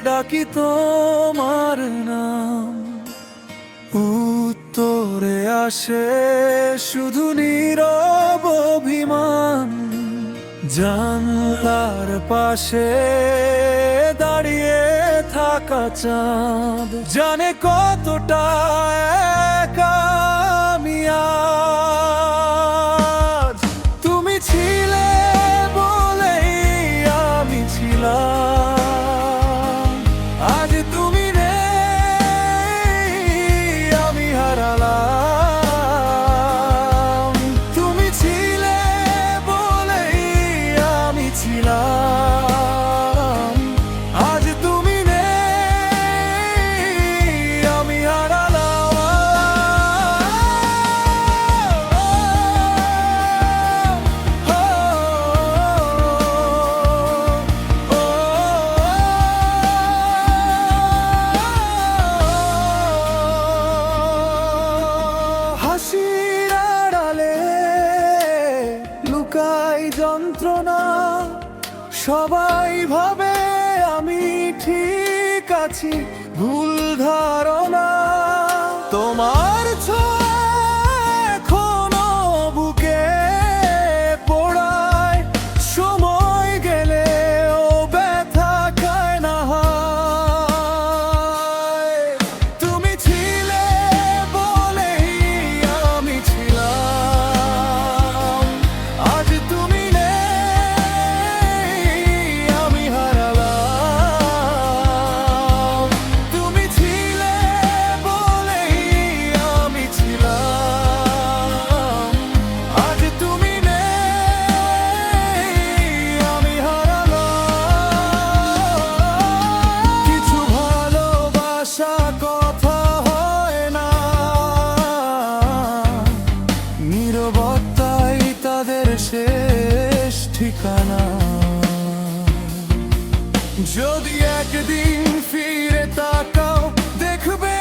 ডাকি তোমার নাম, উত্তরে আসে শুধু নীরব অভিমান। জানলার পাশে দাঁড়িয়ে থাকা চাঁদ জানে কতটা একা আমি আজ। তুমি ছিলে বলেই আমি ছিলাম, আজ তুমি নেই আমি হারালাম। তুমি ছিলে বলেই আমি ছিলাম, আজ তুমি নেই আমি হারালাম। হাসির আড়ালে লুকাই যন্ত্রণা, সবাই ভাবে আমি ঠিক আছি, ভুল ধারণা। তোমার ছোঁয়া এখনো বুকে পোড়ায়, সময় গেলে ও ব্যথা খায় না হায়। তুমি ছিলে বলেই আমি ছিলাম, আজ তুমি নেই আমি হারালাম। তুমি ছিলে বলেই আমি ছিলাম, আজ তুমি নেই আমি হারালাম। কিছু ভালোবাসা কথা হয় না, নীরবতাই তাদের শেষ ঠিকানা। যদি একদিন ফিরে তাকাও দেখবে